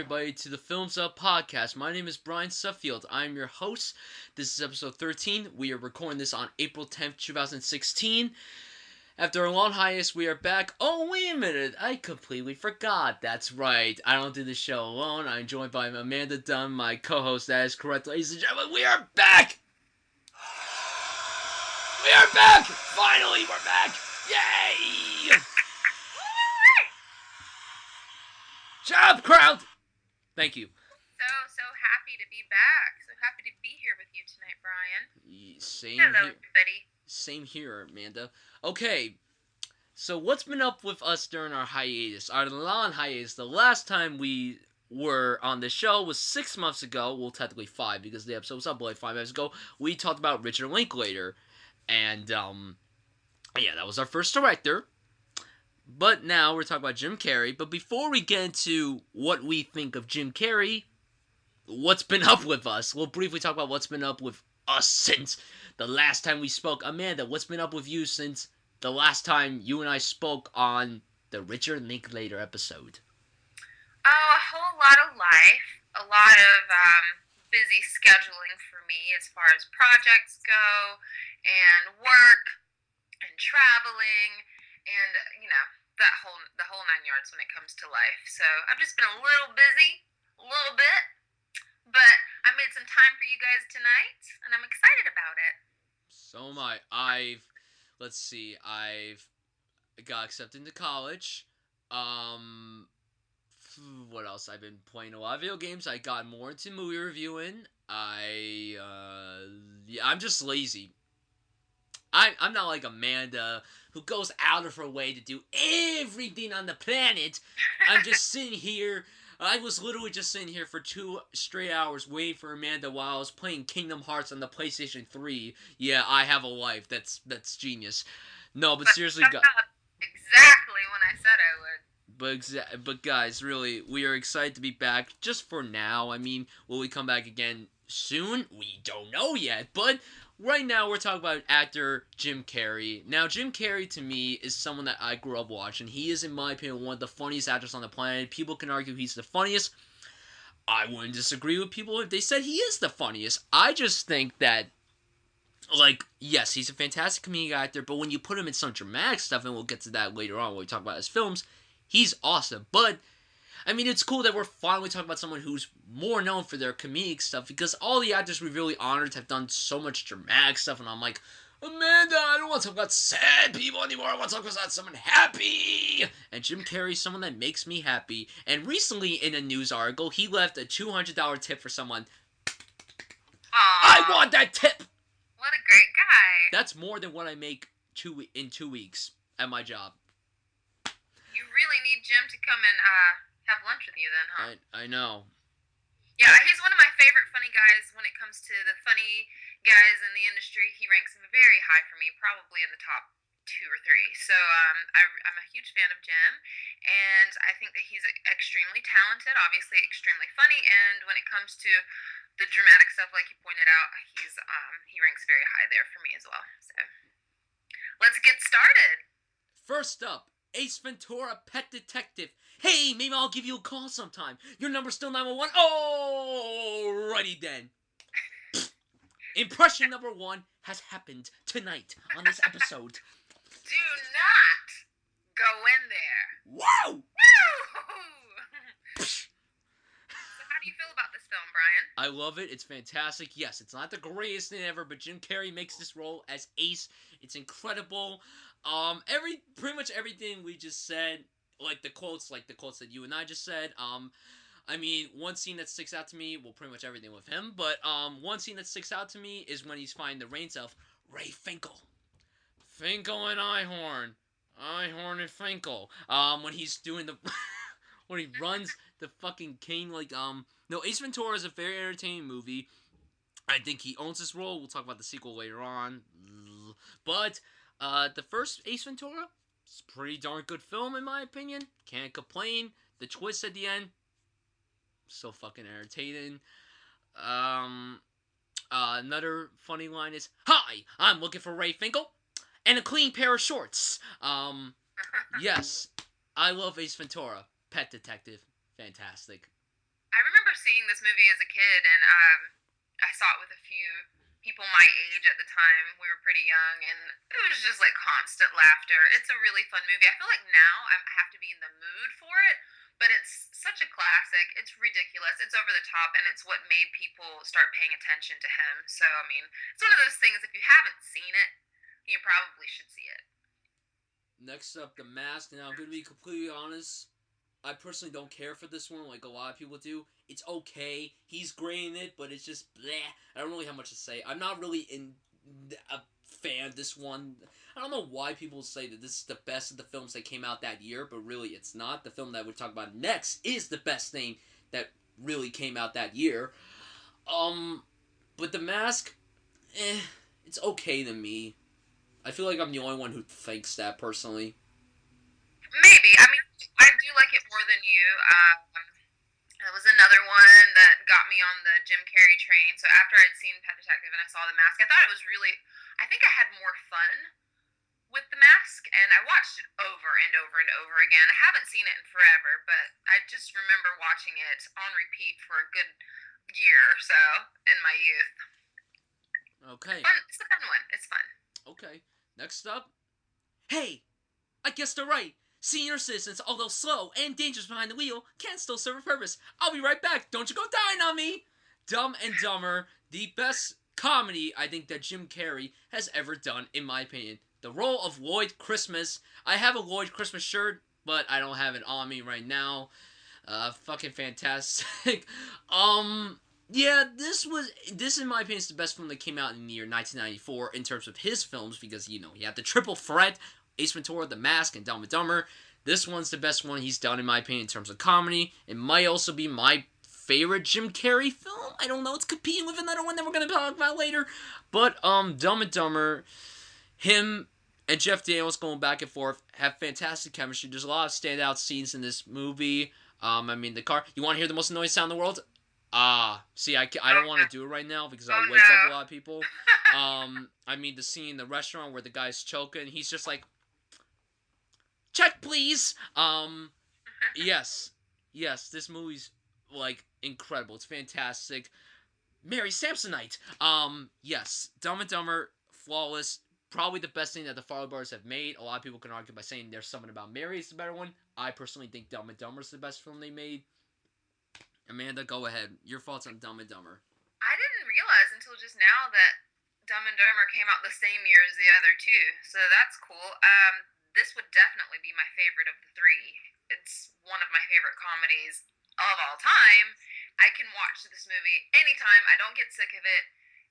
everybody to the Films of podcast. My name is Bryan Sudfield. I'm your host. This is episode 13. We are recording this on April 10th, 2016. After a long hiatus, we are back. Oh, wait a minute. I completely forgot. That's right. I don't do the show alone. I'm joined by Amanda Dunn, my co-host. That is correct, ladies and gentlemen. We are back! We are back! Finally, we're back! Yay! Shut up, crowd! Thank you. So happy to be back. So happy to be here with you tonight, Bryan. Same Hello, here. everybody. Same here, Amanda. Okay, so what's been up with us during our hiatus? Our long hiatus. The last time we were on the show was 6 months ago. Well, technically 5 because the episode was up like 5 months ago. We talked about Richard Linklater. And, yeah, that was our first director. But now we're talking about Jim Carrey. But before we get into what we think of Jim Carrey, what's been up with us? We'll briefly talk about what's been up with us since the last time we spoke. Amanda, what's been up with you since the last time you and I spoke on the Richard Linklater episode? Oh, a whole lot of life. A lot of busy scheduling for me as far as projects go, and work, and traveling, and, the whole 9 yards when it comes to life. So I've just been a little busy, a little bit, but I made some time for you guys tonight, and I'm excited about it. So am I. I've got accepted into college. What else? I've been playing a lot of video games. I got more into movie reviewing. I'm just lazy. I'm not like Amanda, who goes out of her way to do everything on the planet. I'm just sitting here. I was literally just sitting here for 2 straight hours waiting for Amanda while I was playing Kingdom Hearts on the PlayStation 3. Yeah, I have a life. That's genius. No, but seriously, Exactly when I said I would. But guys, really, we are excited to be back just for now. I mean, will we come back again soon? We don't know yet, but right now we're talking about actor Jim Carrey. Now, Jim Carrey to me is someone that I grew up watching. He is, in my opinion, one of the funniest actors on the planet. People can argue he's the funniest. I wouldn't disagree with people if they said he is the funniest. I just think that, yes, he's a fantastic comedic actor, but when you put him in some dramatic stuff, and we'll get to that later on when we talk about his films, he's awesome. But I mean, it's cool that we're finally talking about someone who's more known for their comedic stuff, because all the actors we really honored have done so much dramatic stuff, and I'm like, Amanda, I don't want to talk about sad people anymore. I want to talk about someone happy. And Jim Carrey's someone that makes me happy. And recently, in a news article, he left a $200 tip for someone. Aww, I want that tip! what a great guy. That's more than what I make in 2 weeks at my job. You really need Jim to come and have lunch with you then, huh? I know. Yeah, he's one of my favorite funny guys when it comes to the funny guys in the industry. He ranks very high for me, probably in the top 2 or 3. So I'm a huge fan of Jim, and I think that he's extremely talented, obviously extremely funny, and when it comes to the dramatic stuff, like you pointed out, he ranks very high there for me as well. So let's get started. First up, Ace Ventura, Pet Detective. Hey, maybe I'll give you a call sometime. Your number's still 911. Alrighty then. Impression number 1 has happened tonight on this episode. Do not go in there. Wow! Woo! So how do you feel about this film, Bryan? I love it. It's fantastic. Yes, it's not the greatest thing ever, but Jim Carrey makes this role as Ace. It's incredible. Pretty much everything we just said, like the quotes that you and I just said. I mean, one scene that sticks out to me, well, pretty much everything with him, but one scene that sticks out to me is when he's finding the rain elf, Ray Finkel. Finkel and Einhorn. Einhorn and Finkel. When he's doing the when he runs the fucking cane, no, Ace Ventura is a very entertaining movie. I think he owns this role. We'll talk about the sequel later on. But the first Ace Ventura, it's a pretty darn good film in my opinion. Can't complain. The twist at the end, so fucking entertaining. Another funny line is, "Hi, I'm looking for Ray Finkel and a clean pair of shorts." Yes, I love Ace Ventura. Pet Detective, fantastic. remember seeing this movie as a kid, and I saw it with a few people my age at the time. We were pretty young, and it was just like constant laughter. It's a really fun movie. I feel like now I have to be in the mood for it, but it's such a classic. It's ridiculous. It's over the top, and it's what made people start paying attention to him. So, I mean, it's one of those things, if you haven't seen it, you probably should see it. Next up, The Mask. Now, I'm going to be completely honest. I personally don't care for this one like a lot of people do. It's okay. He's great in it, but it's just bleh. I don't really have much to say. I'm not really a fan of this one. I don't know why people say that this is the best of the films that came out that year, but really it's not. The film that we talk about next is the best thing that really came out that year. But The Mask, it's okay to me. I feel like I'm the only one who thinks that personally. Maybe. I mean, I do like it more than you. It was another one that got me on the Jim Carrey train. So after I'd seen Pet Detective and I saw The Mask, I thought it was really. I think I had more fun with The Mask, and I watched it over and over and over again. I haven't seen it in forever, but I just remember watching it on repeat for a good year or so in my youth. Okay. Fun. It's a fun one. It's fun. Okay. Next up. Hey, I guess they're right. Senior citizens, although slow and dangerous behind the wheel, can still serve a purpose. I'll be right back. Don't you go dying on me. Dumb and Dumber, the best comedy I think that Jim Carrey has ever done, in my opinion. The role of Lloyd Christmas. I have a Lloyd Christmas shirt, but I don't have it on me right now. Fucking fantastic. Yeah, this in my opinion is the best film that came out in the year 1994 in terms of his films because you have the triple threat: Ace Ventura, The Mask, and Dumb and Dumber. This one's the best one he's done in my opinion in terms of comedy. It might also be my favorite Jim Carrey film. I don't know. It's competing with another one that we're gonna talk about later. But Dumb and Dumber, him and Jeff Daniels going back and forth have fantastic chemistry. There's a lot of standout scenes in this movie. I mean, the car. You want to hear the most annoying sound in the world? See, I don't want to do it right now because I'll wake up a lot of people. I mean, the scene in the restaurant where the guy's choking, he's just like, check, please. Yes, this movie's like incredible. It's fantastic. Mary Samsonite. Yes, Dumb and Dumber, flawless. Probably the best thing that the Farrelly brothers have made. A lot of people can argue by saying there's something about Mary is the better one. I personally think Dumb and Dumber is the best film they made. Amanda, go ahead. Your thoughts on Dumb and Dumber. I didn't realize until just now that Dumb and Dumber came out the same year as the other two, so that's cool. This would definitely be my favorite of the three. It's one of my favorite comedies of all time. I can watch this movie anytime. I don't get sick of it.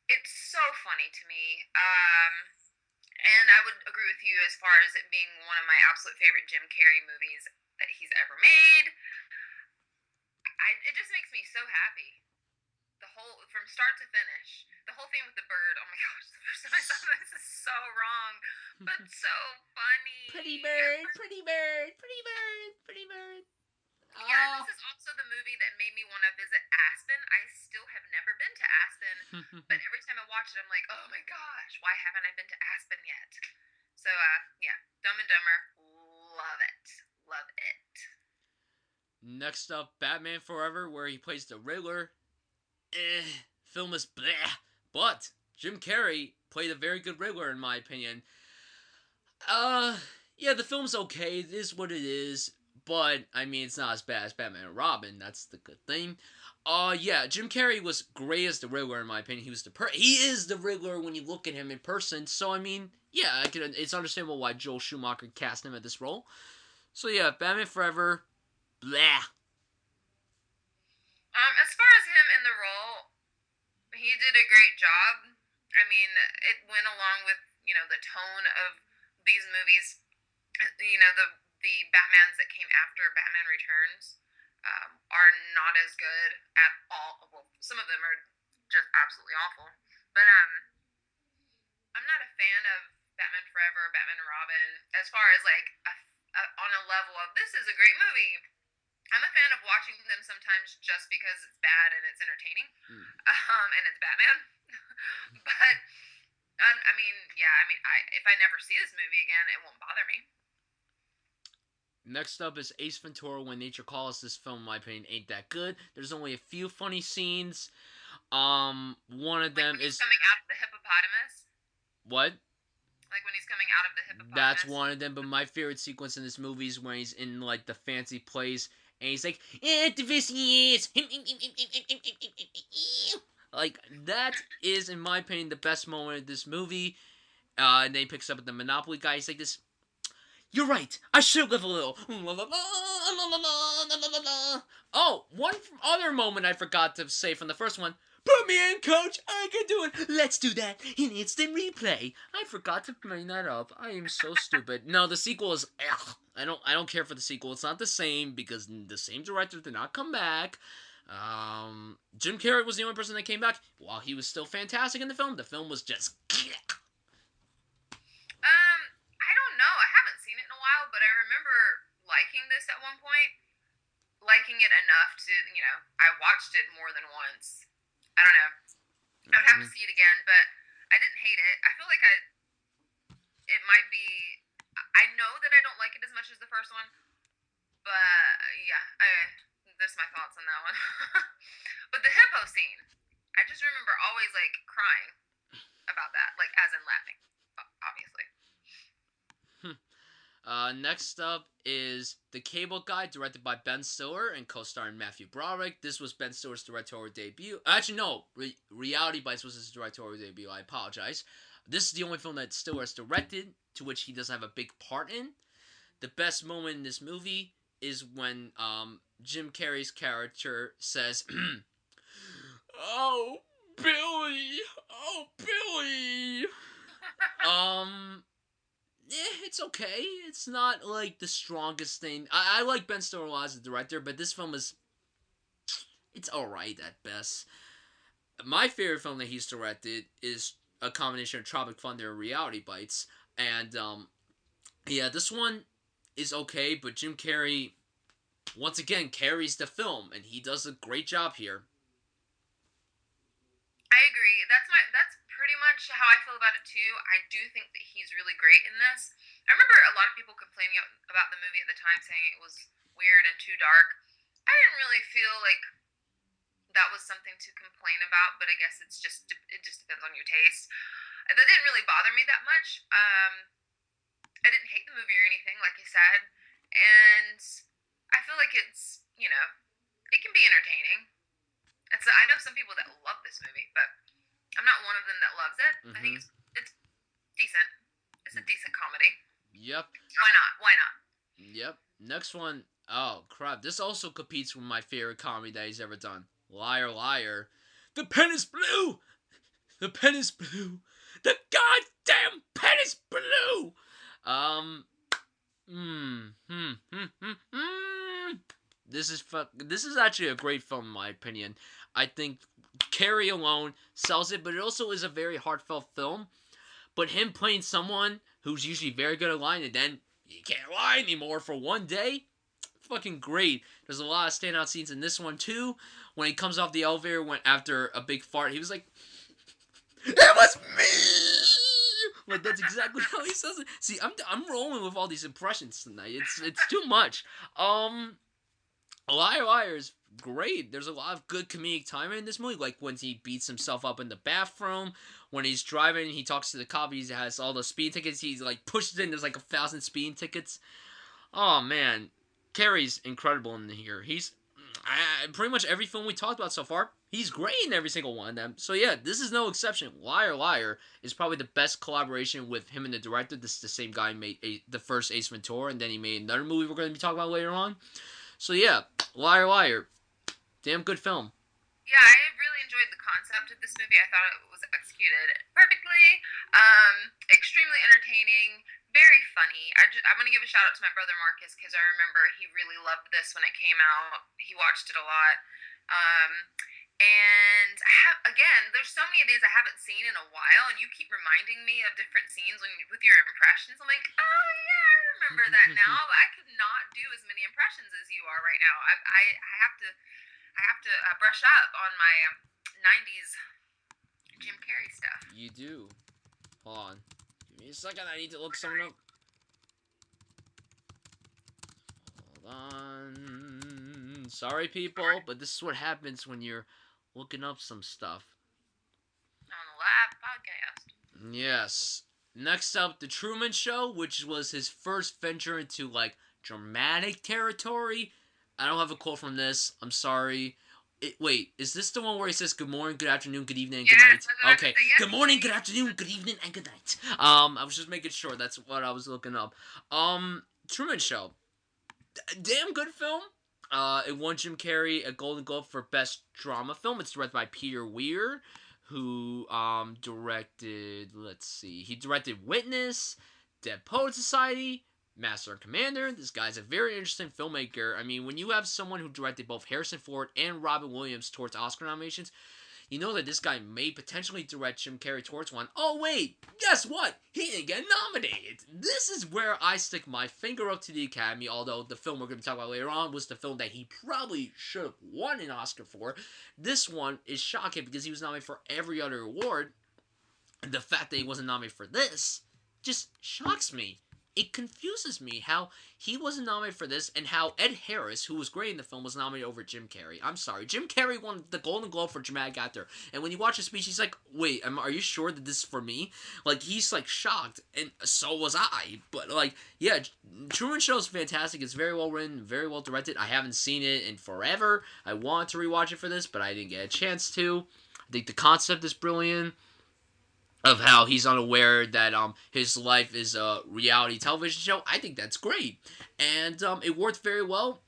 It's so funny to me. And I would agree with you as far as it being one of my absolute favorite Jim Carrey movies that he's ever made. It just makes me so happy. The whole, from start to finish, the whole thing with the bird. Oh my gosh, the first time I saw this is so wrong, but so funny. Pretty bird, pretty bird, pretty bird, pretty bird. Yeah, this is also the movie that made me want to visit Aspen. I still have never been to Aspen, but every time I watch it, I'm like, oh my gosh, why haven't I been to Aspen yet? So, yeah, Dumb and Dumber, love it. Love it. Next up, Batman Forever, where he plays the Riddler. Film is bleh. But Jim Carrey played a very good Riddler, in my opinion. Yeah, the film's okay. It is what it is. But, I mean, it's not as bad as Batman and Robin. That's the good thing. Yeah, Jim Carrey was great as the Riddler, in my opinion. He is the Riddler when you look at him in person. So, I mean, yeah, it's understandable why Joel Schumacher cast him at this role. So, yeah, Batman Forever, blah. As far as him in the role, he did a great job. I mean, it went along with, the tone of these movies. The Batmans that came after Batman Returns are not as good at all. Well, some of them are just absolutely awful. But I'm not a fan of Batman Forever or Batman and Robin as far as like on a level of this is a great movie. I'm a fan of watching them sometimes just because it's bad and it's entertaining, and it's Batman. But if I never see this movie again, it won't bother me. Next up is Ace Ventura: When Nature Calls. This film, in my opinion, ain't that good. There's only a few funny scenes. One of Like them when he's is coming out of the hippopotamus. what? Like when he's coming out of the That's hippopotamus. one of them. But my favorite sequence in this movie is when he's in like the fancy place and he's like, "Activists." Like that is, in my opinion, the best moment of this movie. And then he picks up the Monopoly guy. He's like this. You're right. I should live a little. Oh, one other moment I forgot to say from the first one. Put me in, coach. I can do it. Let's do that in instant replay. I forgot to bring that up. I am so stupid. No, the sequel is. Ugh. I don't care for the sequel. It's not the same because the same director did not come back. Jim Carrey was the only person that came back. While he was still fantastic in the film was just. I don't know. I haven't seen it in a while, but I remember liking this at one point. Liking it enough to, I watched it more than once. I don't know. I would have to see it again, but I didn't hate it. I feel like it might be, I know that I don't like it as much as the first one, but yeah, there's my thoughts on that one. But the hippo scene, I just remember always like crying about that, like as in laughing, obviously. Next up is The Cable Guy, directed by Ben Stiller and co-starring Matthew Broderick. This was Ben Stiller's directorial debut. Actually, no, Reality Bites was his directorial debut. I apologize. This is the only film that Stiller has directed, to which he doesn't have a big part in. The best moment in this movie is when Jim Carrey's character says, "Oh, Billy! Oh, Billy!" It's okay. It's not like the strongest thing. I like Ben Stiller a lot as a director, but this film it's alright at best. My favorite film that he's directed is a combination of Tropic Thunder and Reality Bites, and yeah, this one is okay, but Jim Carrey once again carries the film, and he does a great job here. I agree. That's pretty much how I feel about it too. I do think that he's really great in this. I remember a lot of people complaining about the movie at the time, saying it was weird and too dark. I didn't really feel like that was something to complain about, but I guess it just depends on your taste. That didn't really bother me that much. I didn't hate the movie or anything, like I said, and I feel like it can be entertaining. I know some people that love this movie, but I'm not one of them that loves it. I think it's decent. It's a decent comedy. Yep. Why not? Why not? Yep. Next one. Oh crap! This also competes with my favorite comedy that he's ever done. Liar, liar. The pen is blue. The pen is blue. The goddamn pen is blue. This is actually a great film in my opinion. I think Carrey alone sells it, but it also is a very heartfelt film. But him playing someone who's usually very good at lying and then he can't lie anymore for one day, fucking great. There's a lot of standout scenes in this one too. When he comes off the elevator after a big fart, he was like, "It was me." Like that's exactly how he says it. See, I'm rolling with all these impressions tonight. It's too much. Liar Liar is great. There's a lot of good comedic timing in this movie, like when he beats himself up in the bathroom, when he's driving, he talks to the cop, he has all the speeding tickets, he's like pushes in, there's like 1,000 speeding tickets. Oh man, Carrey's incredible in here. He's pretty much every film we talked about so far, he's great in every single one of them. So yeah, this is no exception. Liar Liar is probably the best collaboration with him and the director. This is the same guy who made the first Ace Ventura, and then he made another movie we're going to be talking about later on. So yeah, Liar Liar, damn good film. Yeah, I really enjoyed the concept of this movie. I thought it was executed perfectly. Extremely entertaining, very funny. I'm going to give a shout out to my brother Marcus because I remember he really loved this when it came out. He watched it a lot. And again, there's so many of these I haven't seen in a while, and you keep reminding me of different scenes with your impressions. I'm like, oh yeah, I remember that now. But I could not do as many impressions as you are right now. I have to brush up on my '90s Jim Carrey stuff. You do. Hold on. Give me a second. I need to look something up. Hold on. Sorry, people, but this is what happens when you're looking up some stuff. On the Lab podcast. Yes. Next up, The Truman Show, which was his first venture into, like, dramatic territory. I don't have a quote from this. I'm sorry. Wait, is this the one where he says good morning, good afternoon, good evening, and good Yes, night? that's what I was Okay. gonna say. Yes, Good morning, good please. afternoon, good evening, and good night. I was just making sure that's what I was looking up. Truman Show. Damn good film. It won Jim Carrey a Golden Globe for Best Drama Film. It's directed by Peter Weir, who directed. Let's see, he directed Witness, Dead Poet Society, Master and Commander. This guy's a very interesting filmmaker. I mean, when you have someone who directed both Harrison Ford and Robin Williams towards Oscar nominations, you know that this guy may potentially direct Jim Carrey towards one. Oh, wait, guess what? He didn't get nominated. This is where I stick my finger up to the Academy, although the film we're going to talk about later on was the film that he probably should have won an Oscar for. This one is shocking because he was nominated for every other award. And the fact that he wasn't nominated for this just shocks me. It confuses me how he wasn't nominated for this and how Ed Harris, who was great in the film, was nominated over Jim Carrey. I'm sorry. Jim Carrey won the Golden Globe for dramatic actor. And when you watch his speech, he's like, wait, are you sure that this is for me? Like, he's, like, shocked. And so was I. But, like, yeah, Truman Show is fantastic. It's very well written, very well directed. I haven't seen it in forever. I want to rewatch it for this, but I didn't get a chance to. I think the concept is brilliant of how he's unaware that his life is a reality television show. I think that's great, and it worked very well.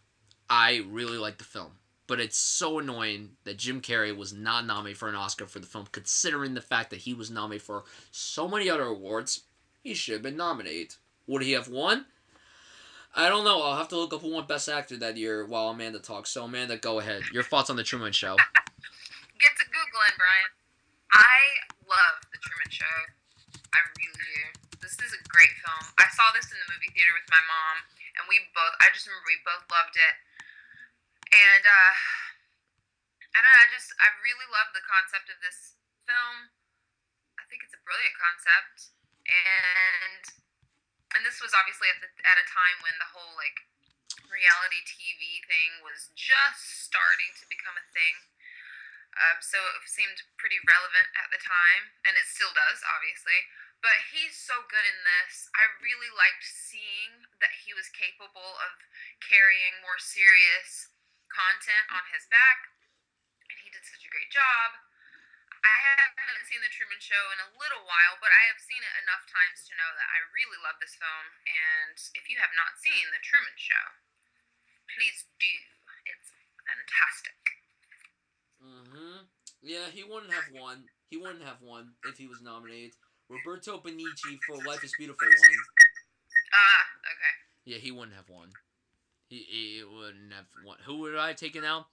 I really like the film, but it's so annoying that Jim Carrey was not nominated for an Oscar for the film, considering the fact that he was nominated for so many other awards. He should have been nominated. Would he have won? I don't know. I'll have to look up who won Best Actor that year while Amanda talks. So Amanda, go ahead. Your thoughts on the Truman Show? Get to Googling, Brian. I love The Truman Show. I really do. This is a great film. I saw this in the movie theater with my mom, and I just remember we both loved it. And, I don't know, I really love the concept of this film. I think it's a brilliant concept. And this was obviously at a time when the whole, like, reality TV thing was just starting to become a thing. So it seemed pretty relevant at the time, and it still does, obviously. But he's so good in this. I really liked seeing that he was capable of carrying more serious content on his back, and he did such a great job. I haven't seen The Truman Show in a little while, but I have seen it enough times to know that I really love this film. And if you have not seen The Truman Show, please do. It's fantastic. Yeah, he wouldn't have won. He wouldn't have won if he was nominated. Roberto Benici for Life is Beautiful won. Okay. Yeah, he wouldn't have won. He wouldn't have won. Who would I have taken out?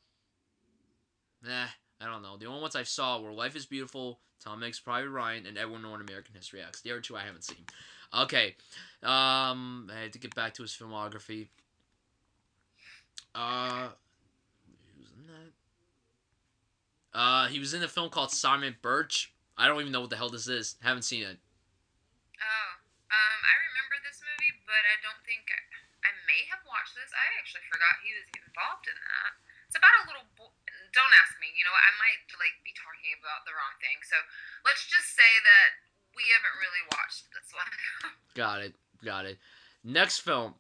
Nah, I don't know. The only ones I saw were Life is Beautiful, Tom Hanks' Private Ryan, and Everyone Known American History X. The other two I haven't seen. Okay. I had to get back to his filmography. Who's in that? He was in a film called Simon Birch. I don't even know what the hell this is. Haven't seen it. Oh, I remember this movie, but I don't think I may have watched this. I actually forgot he was involved in that. It's about a little boy. Don't ask me. You know, I might be talking about the wrong thing. So let's just say that we haven't really watched this one. Got it. Next film.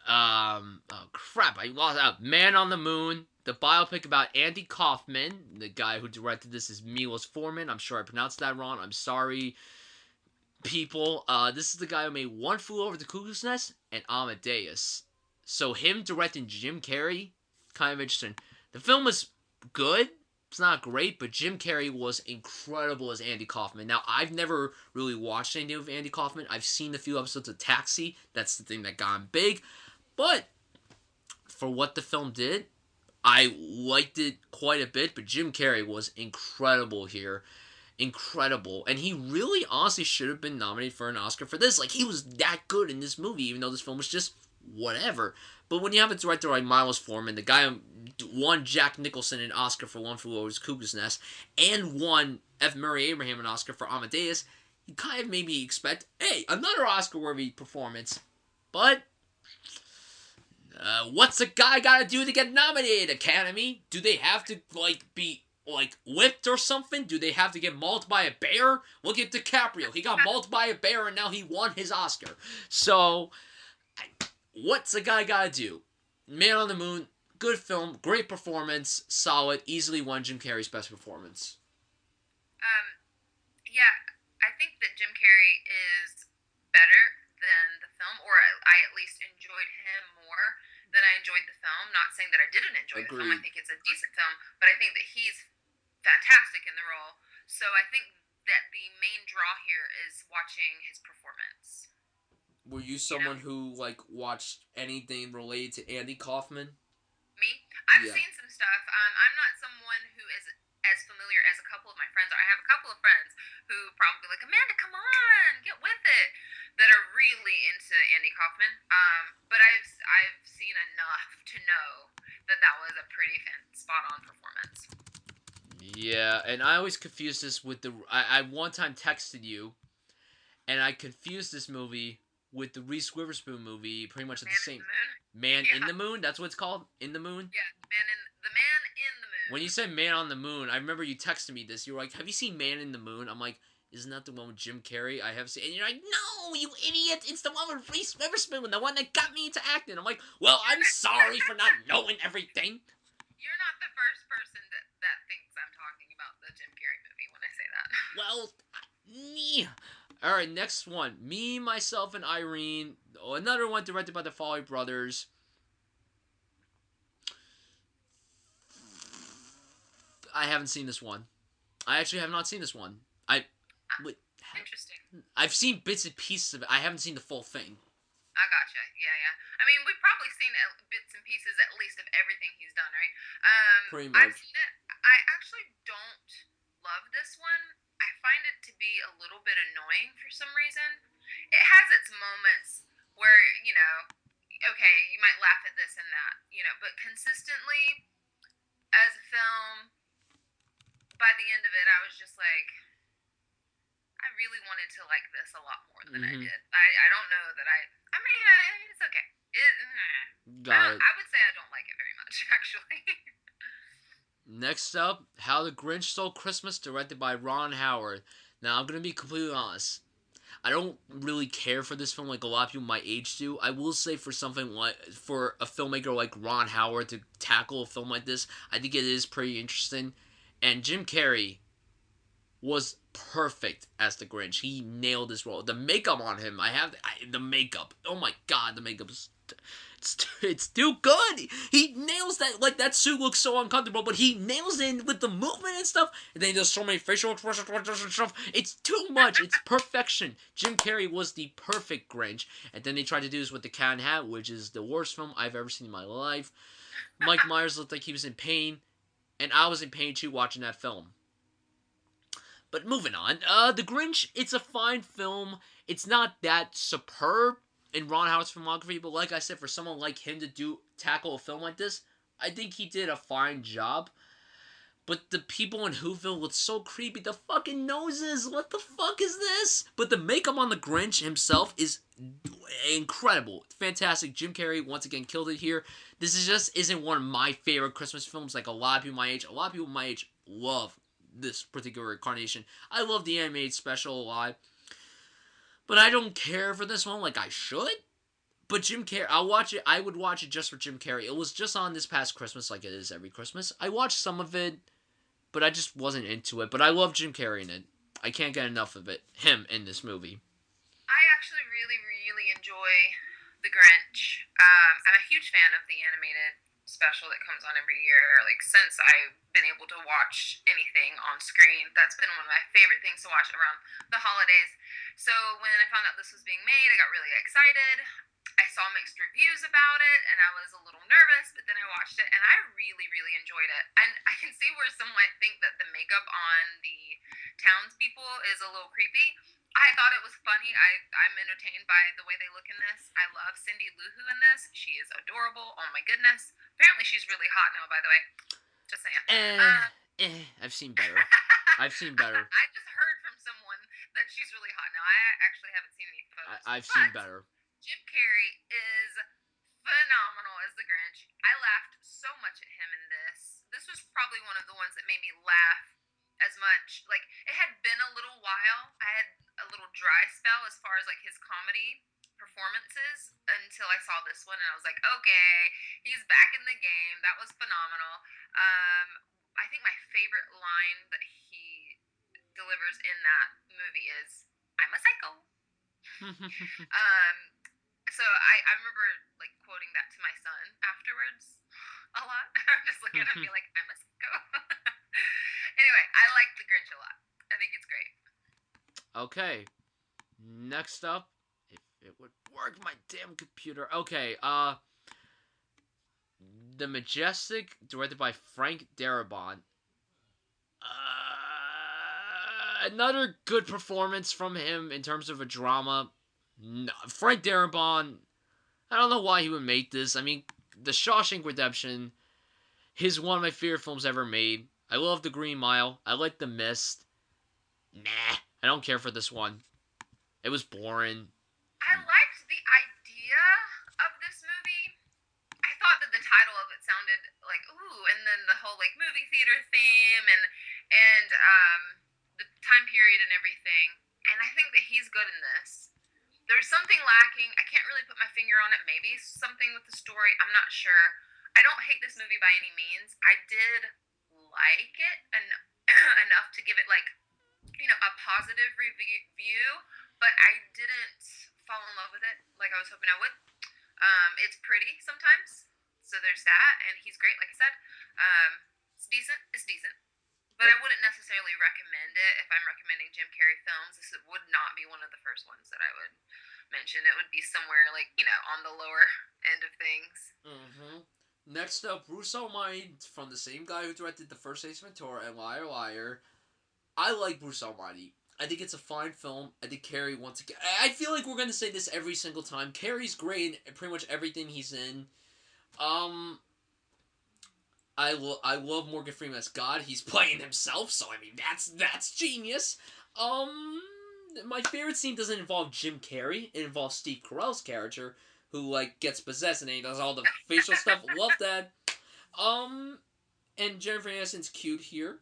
Oh crap! I lost out. Man on the Moon. The biopic about Andy Kaufman. The guy who directed this is Milos Forman. I'm sure I pronounced that wrong. I'm sorry, people. This is the guy who made One Flew Over the Cuckoo's Nest and Amadeus. So him directing Jim Carrey, kind of interesting. The film is good. It's not great, but Jim Carrey was incredible as Andy Kaufman. Now, I've never really watched anything of Andy Kaufman. I've seen a few episodes of Taxi. That's the thing that got him big. But for what the film did, I liked it quite a bit, but Jim Carrey was incredible here. Incredible. And he really honestly should have been nominated for an Oscar for this. Like, he was that good in this movie, even though this film was just whatever. But when you have a director like Milos Forman, the guy who won Jack Nicholson an Oscar for One Flew Over the Cuckoo's Nest, and won F. Murray Abraham an Oscar for Amadeus, you kind of made me expect, hey, another Oscar-worthy performance. But What's a guy gotta do to get nominated, Academy? Do they have to, be, whipped or something? Do they have to get mauled by a bear? Look at DiCaprio. He got mauled by a bear and now he won his Oscar. So, what's a guy gotta do? Man on the Moon, good film, great performance, solid, easily won Jim Carrey's best performance. Um, yeah, I think that Jim Carrey is better than the film, or I at least enjoyed him more than I enjoyed the film. Not saying that I didn't enjoy the film. I Agreed. think it's a decent film, but I think that he's fantastic in the role. So I think that the main draw here is watching his performance. Were you You know, someone who, watched anything related to Andy Kaufman? me, I've Yeah. seen some stuff. I'm not someone who is as familiar as a couple of my friends are. I have a couple of friends who probably like, Amanda, come on, get with it, that are really into Andy Kaufman. But I've seen enough to know that that was a pretty spot on performance. Yeah, and I always confuse this with I one time texted you, and I confused this movie with the Reese Witherspoon movie, pretty much at the Man in same. the Moon. Man in Yeah, the Moon? That's what it's called? In the Moon? yeah, Man in the Moon. When you said Man on the Moon, I remember you texted me this. You were like, have you seen Man in the Moon? I'm like, isn't that the one with Jim Carrey? I have seen. And you're like, no, you idiot! It's the one with Reese Witherspoon, the one that got me into acting. I'm like, well, I'm sorry for not knowing everything. You're not the first person that thinks I'm talking about the Jim Carrey movie when I say that. Well, yeah. All right, next one. Me, Myself, and Irene. Another one directed by the Foley brothers. I haven't seen this one. I actually have not seen this one. Wait, Interesting. I've seen bits and pieces of it. I haven't seen the full thing. I gotcha. Yeah, yeah. I mean, we've probably seen bits and pieces at least of everything he's done, right? Pretty I've much. seen it. I actually don't love this one. I find it to be a little bit annoying for some reason. It has its moments where, okay, you might laugh at this and that, but consistently as a film, by the end of it, I was just like, I really wanted to like this a lot more than I Mm-hmm. did. I don't know that I mean, it's okay. Got it. I would say I don't like it very much, actually. Next up, How the Grinch Stole Christmas, directed by Ron Howard. Now, I'm going to be completely honest. I don't really care for this film like a lot of people my age do. I will say for for a filmmaker like Ron Howard to tackle a film like this, I think it is pretty interesting. And Jim Carrey was perfect as the Grinch. He nailed this role. The makeup on him, the makeup. Oh my god, the makeup is it's too good. He nails that. Like, that suit looks so uncomfortable, but he nails it with the movement and stuff. And then he does so many facial expressions and stuff. It's too much. It's perfection. Jim Carrey was the perfect Grinch. And then they tried to do this with The Cat in the Hat, which is the worst film I've ever seen in my life. Mike Myers looked like he was in pain, and I was in pain too watching that film. But moving on, The Grinch, it's a fine film. It's not that superb in Ron Howard's filmography, but like I said, for someone like him to tackle a film like this, I think he did a fine job. But the people in Whoville look so creepy. The fucking noses, what the fuck is this? But the makeup on the Grinch himself is incredible. Fantastic. Jim Carrey once again killed it here. This isn't one of my favorite Christmas films like a lot of people my age. A lot of people my age love this particular incarnation. I love the animated special a lot. But I don't care for this one like I should. But Jim Carrey, I'll watch it. I would watch it just for Jim Carrey. It was just on this past Christmas like it is every Christmas. I watched some of it, but I just wasn't into it. But I love Jim Carrey in it. I can't get enough of it. Him in this movie. I actually really, really enjoy The Grinch. I'm a huge fan of the animated special that comes on every year. Like, since I've been able to watch anything on screen, that's been one of my favorite things to watch around the holidays. So when I found out this was being made, I got really excited. I saw mixed reviews about it, and I was a little nervous, but then I watched it, and I really, really enjoyed it. And I can see where some might think that the makeup on the townspeople is a little creepy. I thought it was funny. I'm entertained by the way they look in this. I love Cindy Lou Who in this. She is adorable. Oh my goodness. Apparently she's really hot now, by the way. Just saying. I've seen better. I've seen better. I just heard from someone that she's really hot now. I actually haven't seen any photos. I've seen better. Jim Carrey is phenomenal as the Grinch. I laughed so much at him in this. This was probably one of the ones that made me laugh as much. Like, it had been a little while. I had a little dry spell as far as like his comedy performances until I saw this one, and I was like, okay, he's back in the game. That was phenomenal. Um, I think my favorite line that he delivers in that movie is, "I'm a psycho." Um, so I remember like quoting that to my son afterwards a lot. I'm just looking at me like, "I'm a psycho." Anyway, I like the Grinch a lot. I think it's great. Okay, next up, if it would work, my damn computer. Okay, The Majestic, directed by Frank Darabont. Another good performance from him in terms of a drama. No, Frank Darabont, I don't know why he would make this. I mean, The Shawshank Redemption is one of my favorite films ever made. I love The Green Mile. I like The Mist. Nah, I don't care for this one. It was boring. I liked the idea of this movie. I thought that the title of it sounded like ooh, and then the whole like movie theater theme and the time period and everything. And I think that he's good in this. There's something lacking. I can't really put my finger on it. Maybe something with the story. I'm not sure. I don't hate this movie by any means. I did like it enough to give it like a positive review, but I didn't fall in love with it like I was hoping I would. It's pretty sometimes, so there's that, and he's great, like I said. It's decent. It's decent. But I wouldn't necessarily recommend it if I'm recommending Jim Carrey films. This would not be one of the first ones that I would mention. It would be somewhere like, on the lower end of things. Mm-hmm. Next up, Bruce Almighty, from the same guy who directed the first Ace Ventura and Liar Liar. I like Bruce Almighty. I think it's a fine film. I think Carrey once again. I feel like we're gonna say this every single time. Carrey's great in pretty much everything he's in. I love Morgan Freeman as God. He's playing himself, so I mean that's genius. My favorite scene doesn't involve Jim Carrey. It involves Steve Carell's character, who like gets possessed and he does all the facial stuff. Love that. And Jennifer Aniston's cute here.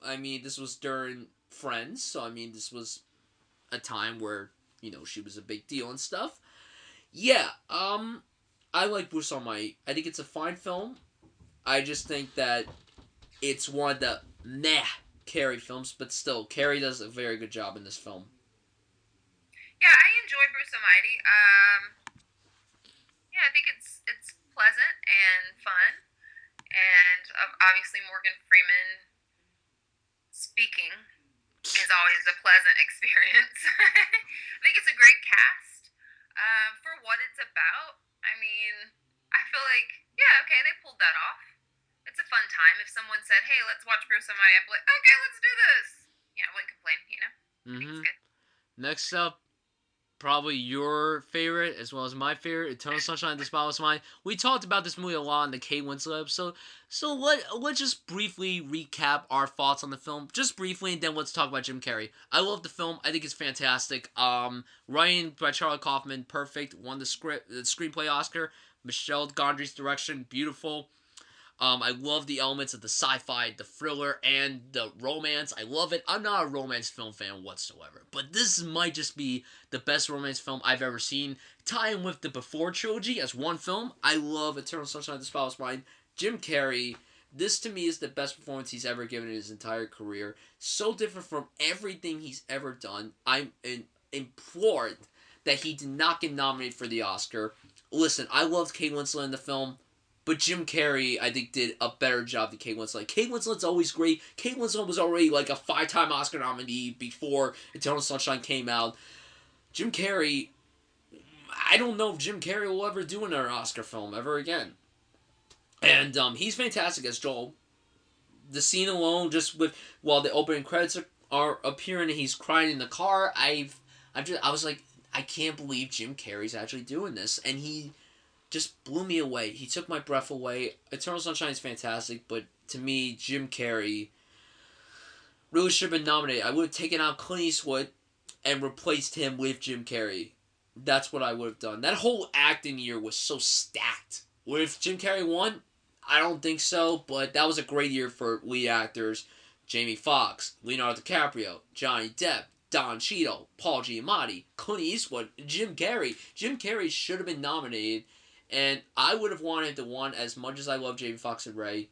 I mean, this was during Friends, so I mean, this was a time where she was a big deal and stuff. Yeah. I like Bruce Almighty. I think it's a fine film. I just think that it's one of the Carrey films, but still, Carrey does a very good job in this film. Yeah, I enjoy Bruce Almighty. Yeah, I think it's pleasant and fun, and obviously Morgan Freeman speaking is always a pleasant experience. I think it's a great cast for what it's about. I mean, I feel like, yeah, okay, they pulled that off. It's a fun time. If someone said, hey, let's watch Bruce Almighty, I'd be like, okay, let's do this. Yeah, I wouldn't complain. I think it's good. Next up, probably your favorite as well as my favorite, Eternal Sunshine of the Spotless Mind. We talked about this movie a lot in the Kate Winslet episode, so let's just briefly recap our thoughts on the film, just briefly, and then let's talk about Jim Carrey. I love the film. I think it's fantastic. Writing by Charlie Kaufman, perfect. Won the screenplay Oscar. Michel Gondry's direction, beautiful. I love the elements of the sci-fi, the thriller, and the romance. I love it. I'm not a romance film fan whatsoever, but this might just be the best romance film I've ever seen. Tying with the Before trilogy as one film, I love Eternal Sunshine of the Spotless Mind. Jim Carrey, this to me is the best performance he's ever given in his entire career. So different from everything he's ever done. I'm implored that he did not get nominated for the Oscar. Listen, I loved Kate Winslet in the film. But Jim Carrey, I think, did a better job than Kate Winslet. Kate Winslet's always great. Kate Winslet was already like a 5-time Oscar nominee before Eternal Sunshine came out. Jim Carrey, I don't know if Jim Carrey will ever do another Oscar film ever again. And he's fantastic as Joel. The scene alone, just with while the opening credits are appearing and he's crying in the car, I was like, I can't believe Jim Carrey's actually doing this, and he just blew me away. He took my breath away. Eternal Sunshine is fantastic, but to me, Jim Carrey really should have been nominated. I would have taken out Clint Eastwood and replaced him with Jim Carrey. That's what I would have done. That whole acting year was so stacked. What if Jim Carrey won? I don't think so, but that was a great year for lead actors. Jamie Foxx, Leonardo DiCaprio, Johnny Depp, Don Cheadle, Paul Giamatti, Clint Eastwood, Jim Carrey. Jim Carrey should have been nominated, and I would have wanted to win as much as I love Jamie Foxx and Ray.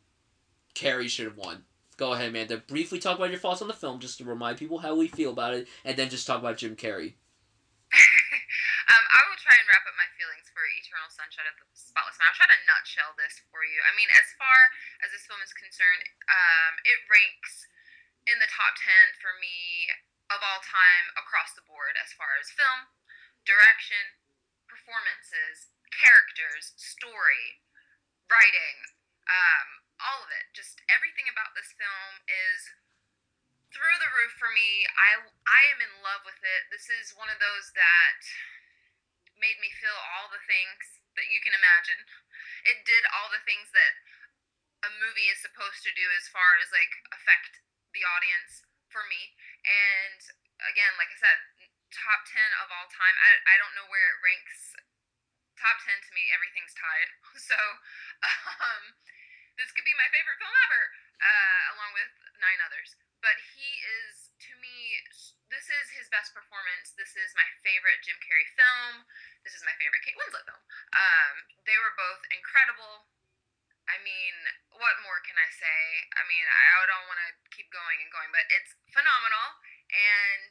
Carrey should have won. Go ahead, Amanda. Briefly talk about your thoughts on the film, just to remind people how we feel about it, and then just talk about Jim Carrey. I will try and wrap up my feelings for Eternal Sunshine of the Spotless Mind. I'll try to nutshell this for you. I mean, as far as this film is concerned, it ranks in the top 10 for me of all time across the board as far as film, direction, performances, characters, story, writing, all of it. Just everything about this film is through the roof for me. I am in love with it. This is one of those that made me feel all the things that you can imagine. It did all the things that a movie is supposed to do as far as like affect the audience for me. And again, like I said, top 10 of all time. I don't know where it ranks. Top 10 to me, everything's tied. So, um, this could be my favorite film ever, along with 9 others. But he is, to me, this is his best performance. This is my favorite Jim Carrey film. This is my favorite Kate Winslet film. They were both incredible. I mean, what more can I say? I mean, I don't want to keep going and going, but it's phenomenal. And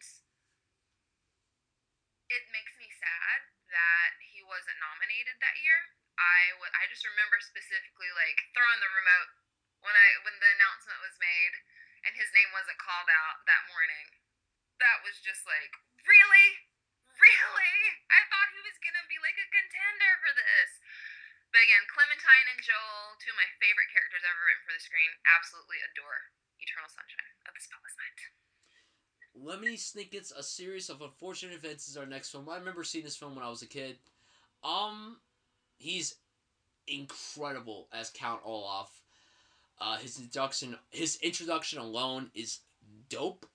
it makes me sad that he wasn't nominated that year. I just remember specifically like throwing the remote when the announcement was made and his name wasn't called out that morning. That was just like, really? Really? I thought he was gonna be like a contender for this. But again, Clementine and Joel, two of my favorite characters ever written for the screen, absolutely adore Eternal Sunshine of the Spotless Mind. Lemony Snicket's A Series of Unfortunate Events is our next film. I remember seeing this film when I was a kid. He's incredible as Count Olaf. His introduction alone is dope.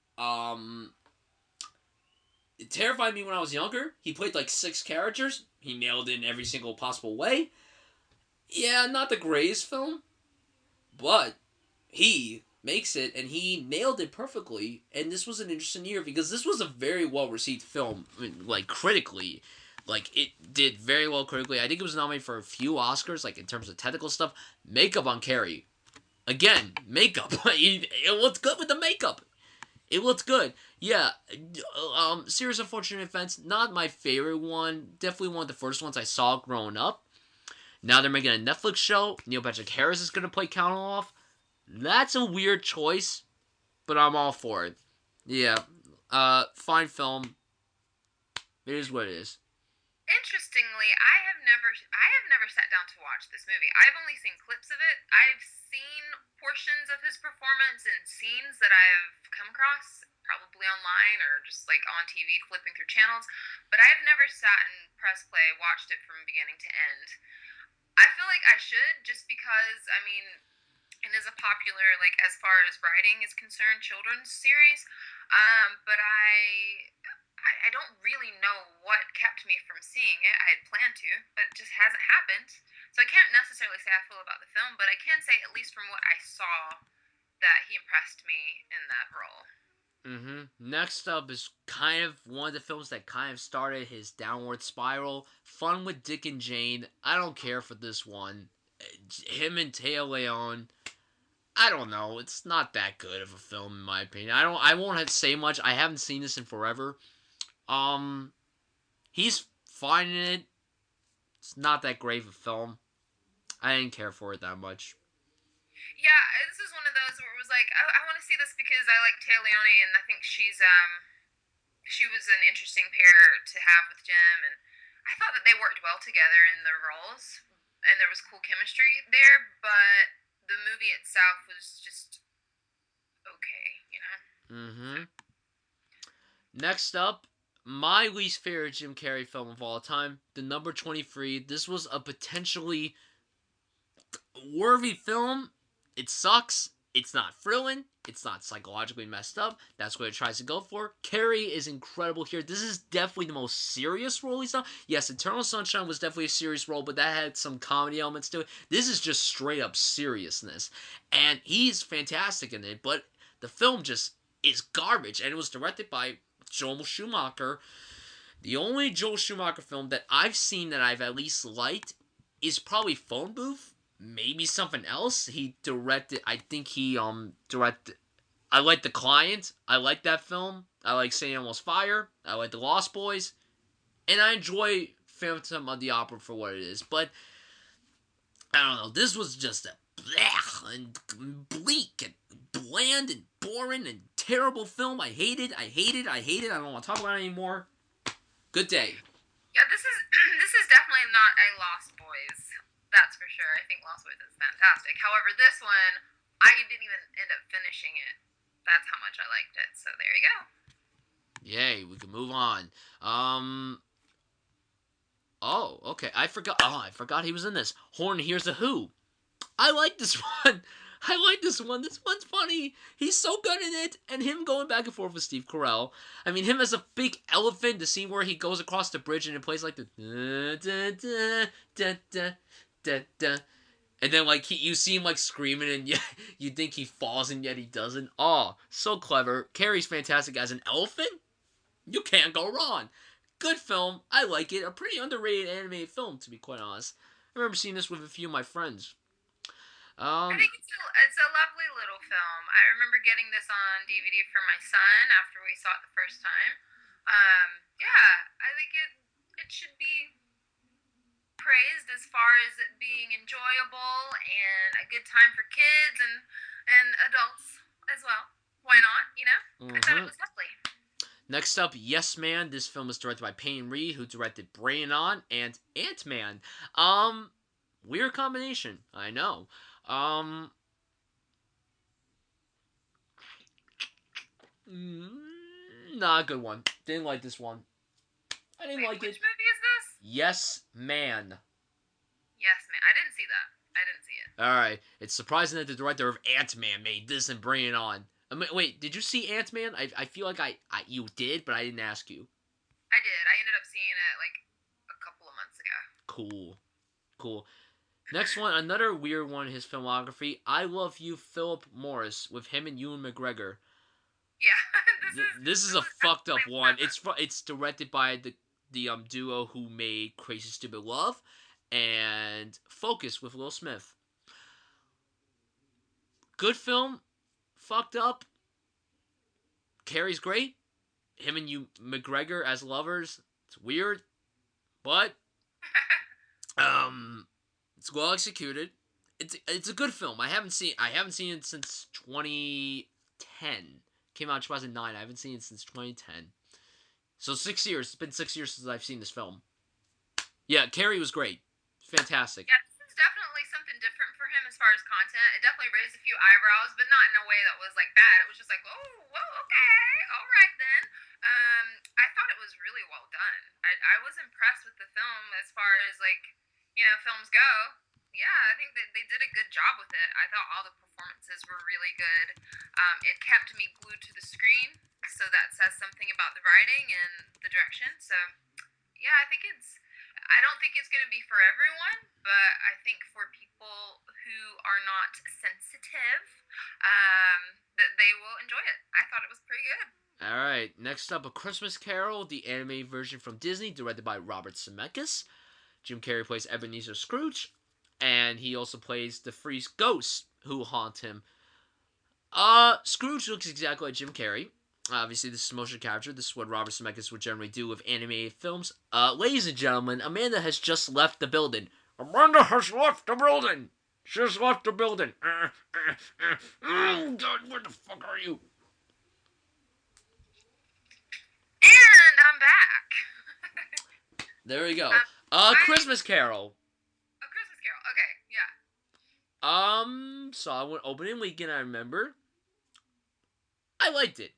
It terrified me when I was younger. He played like 6 characters. He nailed it in every single possible way. Yeah, not the greatest film, but he makes it and he nailed it perfectly. And this was an interesting year because this was a very well received film, I mean, like critically. Like it did very well critically. I think it was nominated for a few Oscars, like in terms of technical stuff. Makeup on Carrie, again, makeup. It looked good with the makeup. It looked good. Yeah. Series of Fortunate Events, not my favorite one. Definitely one of the first ones I saw growing up. Now they're making a Netflix show. Neil Patrick Harris is going to play Count Olaf. That's a weird choice, but I'm all for it. Yeah. Fine film. It is what it is. Interestingly, I have never sat down to watch this movie. I've only seen clips of it. I've seen portions of his performance and scenes that I've come across probably online or just like on TV flipping through channels, but I've never sat and press play, watched it from beginning to end. I feel like I should just because I mean it is a popular like as far as writing is concerned children's series, but I don't really know what kept me from seeing it. I had planned to, but it just hasn't happened. So I can't necessarily say I feel about the film, but I can say at least from what I saw that he impressed me in that role. Next up is kind of one of the films that kind of started his downward spiral. Fun with Dick and Jane. I don't care for this one. Him and Taya Leone. I don't know. It's not that good of a film in my opinion. I won't have to say much. I haven't seen this in forever. He's fine in it. It's not that great of a film. I didn't care for it that much. Yeah, this is one of those where it was like I want to see this because I like Taya Leone and I think she was an interesting pair to have with Jim and I thought that they worked well together in their roles and there was cool chemistry there, but the movie itself was just okay, you know. Next up, my least favorite Jim Carrey film of all time, The Number 23. This was a potentially worthy film. It sucks. It's not thrilling. It's not psychologically messed up. That's what it tries to go for. Carrey is incredible here. This is definitely the most serious role he's done. Yes, Eternal Sunshine was definitely a serious role, but that had some comedy elements to it. This is just straight up seriousness. And he's fantastic in it, but the film just is garbage. And it was directed by Joel Schumacher. The only Joel Schumacher film that I've seen that I've at least liked is probably Phone Booth. Maybe something else. He directed. I think he directed. I like The Client. I like that film. I like St. Elmo's Fire. I like The Lost Boys, and I enjoy Phantom of the Opera for what it is. But I don't know. This was just a blech and bleak and bland and boring and terrible film. I hate it. I hate it. I hate it. I don't want to talk about it anymore. Good day. Yeah, this is this is definitely not a Lost Boys. That's for sure. I think Lost Boys is fantastic. However, this one, I didn't even end up finishing it. That's how much I liked it. So there you go. Yay, we can move on. Oh, okay. I forgot. Oh, I forgot he was in this. Horn Hears a Who. I like this one. I like this one. This one's funny. He's so good in it. And him going back and forth with Steve Carell. I mean, him as a big elephant. The scene where he goes across the bridge and it plays like the and then like you see him like screaming and you think he falls and yet he doesn't. Oh, so clever. Carrey's fantastic as an elephant. You can't go wrong. Good film. I like it. A pretty underrated animated film, to be quite honest. I remember seeing this with a few of my friends. I think it's a lovely little film. I remember getting this on DVD for my son after we saw it the first time. Yeah, I think it should be praised as far as it being enjoyable and a good time for kids and adults as well. Why not? You know, I thought it was lovely. Next up, Yes Man. This film is directed by Peyton Reed, who directed Bryan and Ant-Man. Weird combination, I know. Not a good one. Didn't like this one. I didn't like Which it. movie is this? Yes Man. Yes, man. I didn't see that. I didn't see it. Alright. It's surprising that the director of Ant-Man made this and Bring It On. I mean, wait, did you see Ant-Man? I feel like you did, but I didn't ask you. I did. I ended up seeing it like a couple of months ago. Cool. Next one, another weird one in his filmography. I Love You, Philip Morris, with him and Ewan McGregor. Yeah, this is a fucked up one. It's directed by the duo who made Crazy Stupid Love and Focus with Will Smith. Good film, fucked up. Carrey's great. Him and McGregor as lovers. It's weird, but it's well executed. It's a good film. I haven't seen it since 2010. Came out in 2009. I haven't seen it since 2010. So 6 years. It's been 6 years since I've seen this film. Yeah, Carrey was great. Fantastic. Yeah, this is definitely something different for him as far as content. It definitely raised a few eyebrows, but not in a way that was like bad. It was just like, oh, well, okay, all right then. I thought it was really well done. I was impressed with the film as far as like, films go. Yeah, I think that they did a good job with it. I thought all the performances were really good. It kept me glued to the screen, so that says something about the writing and the direction. So, yeah, I don't think it's going to be for everyone, but I think for people who are not sensitive, that they will enjoy it. I thought it was pretty good. Alright, next up, A Christmas Carol, the anime version from Disney, directed by Robert Zemeckis. Jim Carrey plays Ebenezer Scrooge, and he also plays the three ghosts who haunt him. Scrooge looks exactly like Jim Carrey. Obviously, this is motion capture. This is what Robert Zemeckis would generally do with animated films. Ladies and gentlemen, Amanda has just left the building. Amanda has left the building! She's left the building. God, where the fuck are you? And I'm back. There we go. Christmas Carol. A Christmas Carol. Okay, yeah. Saw it when opening weekend, I remember. I liked it.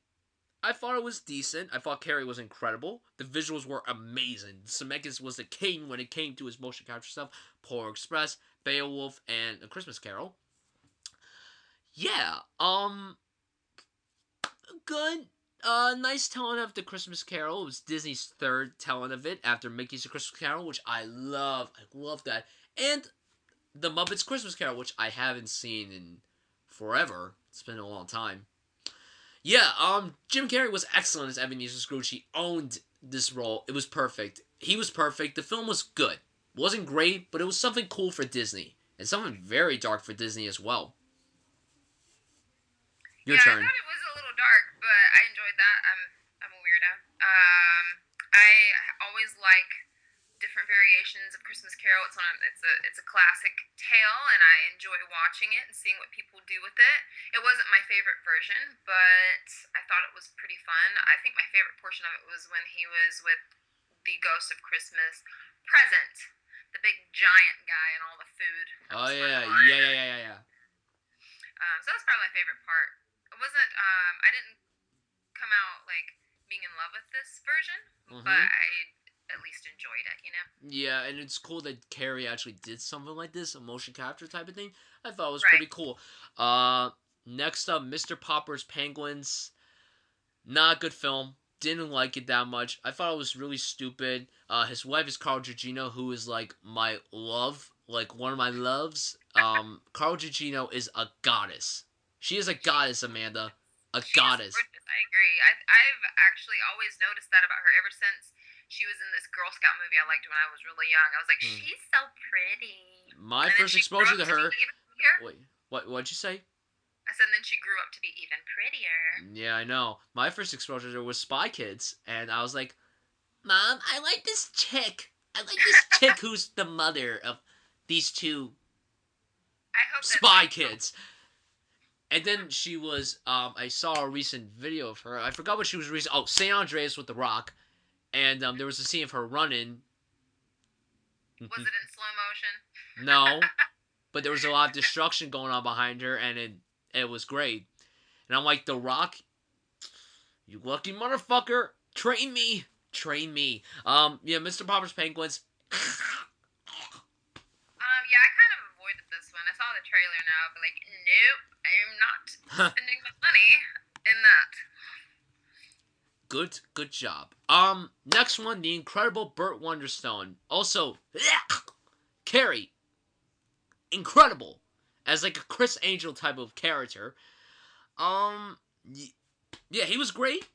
I thought it was decent. I thought Carrey was incredible. The visuals were amazing. Zemeckis was the king when it came to his motion capture stuff. Polar Express, Beowulf, and A Christmas Carol. Yeah. Good. Nice telling of the Christmas Carol. It was Disney's third telling of it after Mickey's A Christmas Carol, which I love. I love that. And the Muppets Christmas Carol, which I haven't seen in forever. It's been a long time. Yeah, Jim Carrey was excellent as Ebenezer Scrooge. He owned this role. It was perfect. He was perfect. The film was good. It wasn't great, but it was something cool for Disney. And something very dark for Disney as well. Your Yeah, I turn. thought it was a little dark, but I enjoyed that. I'm a weirdo. I always like different variations of Christmas Carol. It's a classic tale, and I enjoy watching it and seeing what people do with it. It wasn't my favorite version, but I thought it was pretty fun. I think my favorite portion of it was when he was with the Ghost of Christmas Present, the big giant guy and all the food. That Oh was fun to yeah, watch. yeah. So that's probably my favorite part. It wasn't. I didn't come out like being in love with this version, but Mm-hmm. I at least enjoyed it. You know. Yeah, and it's cool that Carrie actually did something like this, a motion capture type of thing. I thought it was Right. pretty cool. Next up, Mr. Popper's Penguins. Not a good film. Didn't like it that much. I thought it was really stupid. His wife is Carl Gugino, who is like my love, like one of my loves. Carl Gugino is a goddess. She is a goddess, Amanda. A She is goddess. gorgeous. I agree. I've actually always noticed that about her ever since she was in this Girl Scout movie I liked when I was really young. I was like, Hmm. she's so pretty. My And then first she grew exposure up to to be her. even prettier. Wait, what'd you say? I said, then she grew up to be even prettier. Yeah, I know. My first exposure to her was Spy Kids, and I was like, Mom, I like this chick. I like this chick who's the mother of these two I hope that Spy song. Kids. And then she was, I saw a recent video of her. I forgot what she was recent. Oh, St. Andreas with The Rock. And there was a scene of her running. Was it in slow motion? No, but there was a lot of destruction going on behind her, and it was great. And I'm like, The Rock, you lucky motherfucker, train me, train me. Yeah, Mr. Popper's Penguins. Yeah, I kind of avoided this one. I saw the trailer now, but like, nope, I'm not spending my money in that. Good job. Next one, the incredible Burt Wonderstone. Also, Carrie, incredible as like a Chris Angel type of character. Um, yeah, he was great,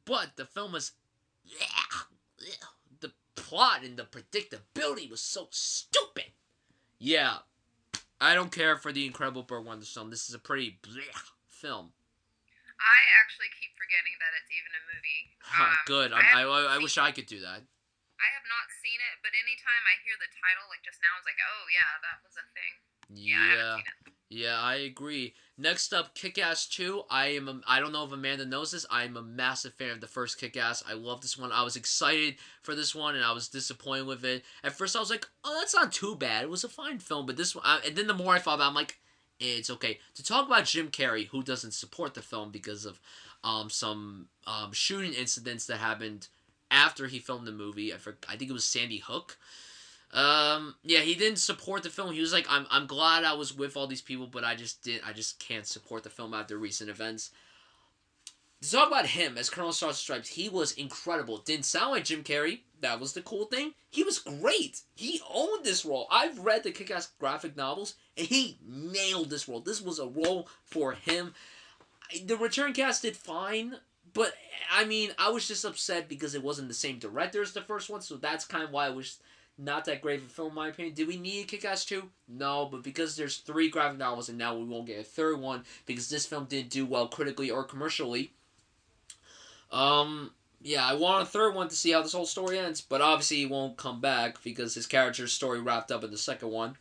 but the film was the plot and the predictability was so stupid. Yeah, I don't care for the incredible Burt Wonderstone. This is a pretty film. I actually keep forgetting that it's even a movie. Huh, good. I wish I could do that. I have not seen it, but anytime I hear the title, like just now, I was like, oh yeah, that was a thing. Yeah, I haven't Yeah. seen it. Yeah, I agree. Next up, Kick-Ass 2. I don't know if Amanda knows this. I am a massive fan of the first Kick-Ass. I love this one. I was excited for this one, and I was disappointed with it. At first, I was like, oh, that's not too bad. It was a fine film, but this one... and then the more I thought about it, I'm like, it's okay. To talk about Jim Carrey, who doesn't support the film because of some shooting incidents that happened after he filmed the movie. I think it was Sandy Hook. Yeah, he didn't support the film. He was like, I'm glad I was with all these people, but I just can't support the film after recent events. To talk about him as Colonel Star Stripes, he was incredible. Didn't sound like Jim Carrey. That was the cool thing. He was great. He owned this role. I've read the Kick-Ass graphic novels, and he nailed this role. This was a role for him. The return cast did fine, but I mean, I was just upset because it wasn't the same director as the first one, so that's kind of why I was not that great of a film, in my opinion. Did we need Kick-Ass 2? No, but because there's 3 graphic novels and now we won't get a third one because this film didn't do well critically or commercially. Yeah, I want a third one to see how this whole story ends, but obviously he won't come back because his character's story wrapped up in the second one.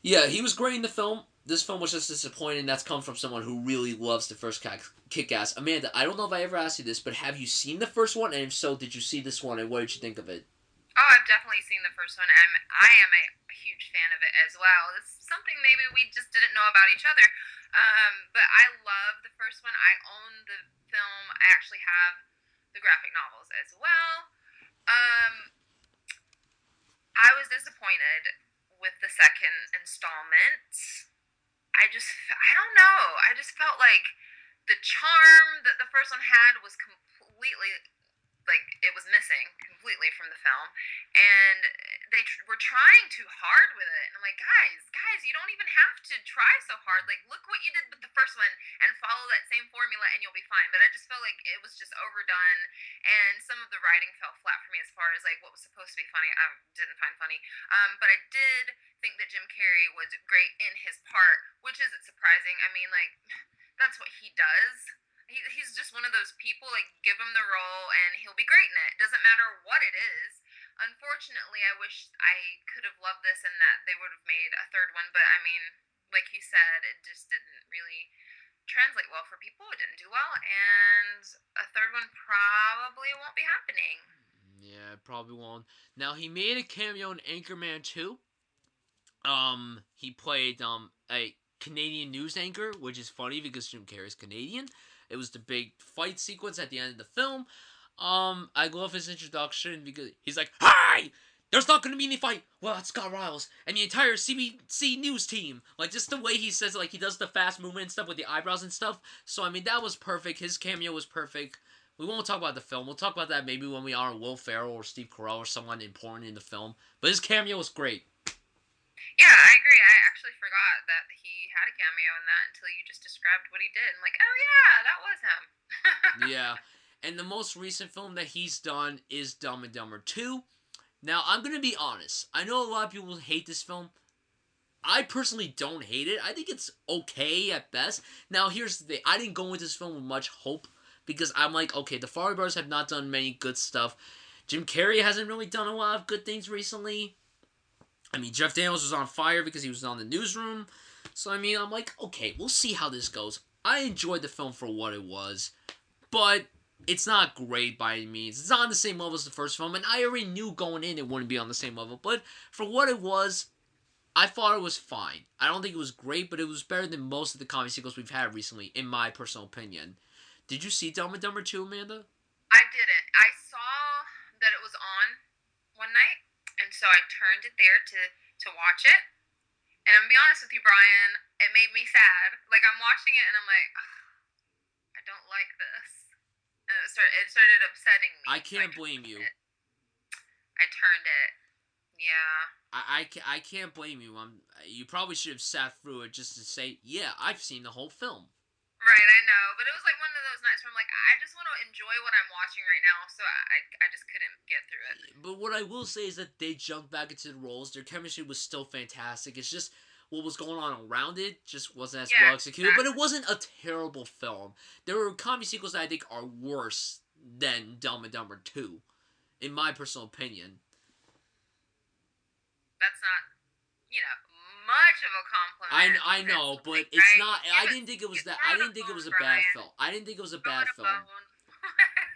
Yeah, he was great in the film. This film was just disappointing. That's come from someone who really loves the first Kick-Ass. Amanda, I don't know if I ever asked you this, but have you seen the first one? And if so, did you see this one, and what did you think of it? Oh, I've definitely seen the first one. I am a huge fan of it as well. It's something maybe we just didn't know about each other. But I love the first one. I own the film. I actually have the graphic novels as well. Um, I was disappointed with the second installment. I don't know. I just felt like the charm that the first one had was completely like it was missing completely from the film, and were trying too hard with it. And I'm like, guys, you don't even have to try so hard. Like, look what you did with the first one, and follow that same formula, and you'll be fine. But I just felt like it was just overdone, and some of the writing fell flat for me as far as like what was supposed to be funny. I didn't find funny. But I did think that Jim Carrey was great in his part, which isn't surprising. I mean, like, that's what he does. He's just one of those people, like, give him the role and he'll be great in it. Doesn't matter what it is. Unfortunately, I wish I could have loved this and that they would have made a third one, but I mean, like you said, it just didn't really translate well for people. It didn't do well, and a third one probably won't be happening. Yeah, probably won't. Now he made a cameo in Anchorman 2. He played a Canadian news anchor, which is funny because Jim Carrey is Canadian. It was the big fight sequence at the end of the film. I love his introduction because he's like, "Hi, there's not going to be any fight." Well, it's Scott Riles and the entire CBC news team. Like, just the way he says it, like he does the fast movement and stuff with the eyebrows and stuff. So I mean, that was perfect. His cameo was perfect. We won't talk about the film. We'll talk about that maybe when we are on Will Ferrell or Steve Carell or someone important in the film. But his cameo was great. Yeah, I agree. I actually forgot that he had a cameo in that until you just described what he did. I'm like, oh yeah, that was him. Yeah. And the most recent film that he's done is Dumb and Dumber 2. Now, I'm going to be honest. I know a lot of people hate this film. I personally don't hate it. I think it's okay at best. Now, here's the thing. I didn't go into this film with much hope because I'm like, okay, the Farrelly brothers have not done many good stuff. Jim Carrey hasn't really done a lot of good things recently. I mean, Jeff Daniels was on fire because he was on the newsroom. So, I mean, I'm like, okay, we'll see how this goes. I enjoyed the film for what it was, but it's not great by any means. It's not on the same level as the first film, and I already knew going in it wouldn't be on the same level. But for what it was, I thought it was fine. I don't think it was great, but it was better than most of the comedy sequels we've had recently, in my personal opinion. Did you see Dumb and Dumber 2, Amanda? I didn't. I saw that it was on one night, and so I turned it there to watch it. And I'm gonna be honest with you, Brian, it made me sad. Like I'm watching it and I'm like, I don't like this, and it started upsetting I me. So can't blame you. I turned it. Yeah. I can't blame you. You probably should have sat through it just to say, yeah, I've seen the whole film. Right, I know, but it was like one of those nights where I'm like, I just want to enjoy what I'm watching right now, so I just couldn't get through it. But what I will say is that they jumped back into the roles. Their chemistry was still fantastic. It's just what was going on around it just wasn't as Yeah, well executed. But it exactly. wasn't a terrible film. There were comedy sequels that I think are worse than Dumb and Dumber 2, in my personal opinion. That's not, much of a compliment. I know, but it's Right? not. I didn't think it was that. Throw I it a didn't think it bone, was a bad Brian. film. I didn't think it was a Throw bad it a film. bone.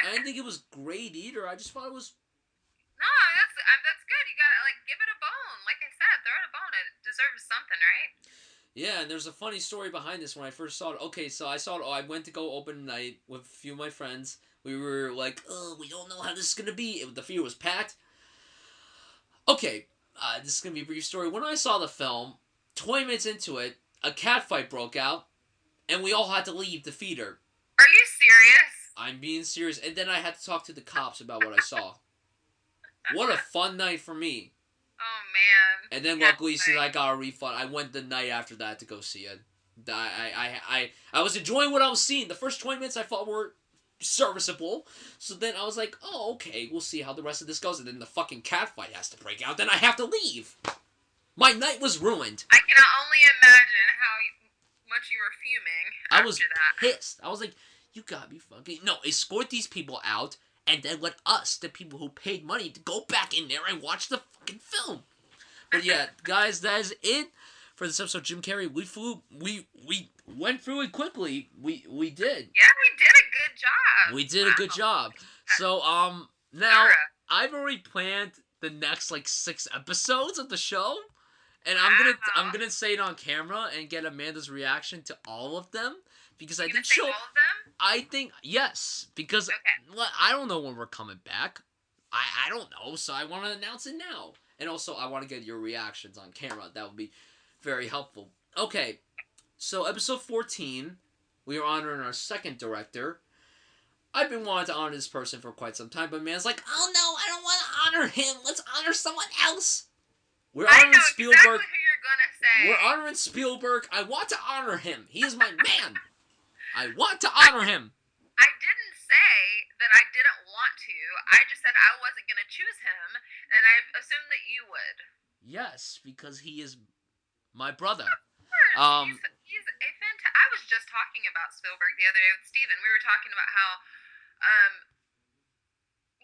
I didn't think it was great either. I just thought it was. No, that's good. You gotta like give it a bone. Like I said, throw it a bone. It deserves something, right? Yeah, and there's a funny story behind this when I first saw it. Okay, so I saw it. Oh, I went to go open night with a few of my friends. We were like, oh, we don't know how this is gonna be. The theater was packed. Okay, this is gonna be a brief story. When I saw the film, 20 minutes into it, a cat fight broke out, and we all had to leave the theater. Are you serious? I'm being serious, and then I had to talk to the cops about what I saw. What a fun night for me. Oh man. And then That's luckily, since like, I got a refund, I went the night after that to go see it. I was enjoying what I was seeing. The first 20 minutes I thought were serviceable. So then I was like, oh, okay, we'll see how the rest of this goes. And then the fucking cat fight has to break out. Then I have to leave. My night was ruined. I can only imagine how much you were fuming I after was that. pissed. I was like, you gotta be fucking... No, escort these people out and then let us, the people who paid money, to go back in there and watch the fucking film. But yeah, guys, that is it for this episode of Jim Carrey. We went through it quickly. We did. Yeah, we did a good job. We did a good job. So now Thorough. I've already planned the next like 6 episodes of the show, and Wow. I'm gonna say it on camera and get Amanda's reaction to all of them because I You gonna think say she'll. all of them? I think yes because Okay. I don't know when we're coming back. I don't know, so I want to announce it now. And also, I want to get your reactions on camera. That would be very helpful. Okay, So episode 14, we are honoring our second director. I've been wanting to honor this person for quite some time, but man's like, oh no, I don't want to honor him. Let's honor someone else. We're I honoring know Spielberg. exactly who you're gonna say. We're honoring Spielberg. I want to honor him. He is my man. I want to honor him. I didn't say that I didn't want to. I just said I wasn't gonna choose him, and I assumed that you would. Yes, because he is my brother. He's a fantastic. I was just talking about Spielberg the other day with Steven. We were talking about how,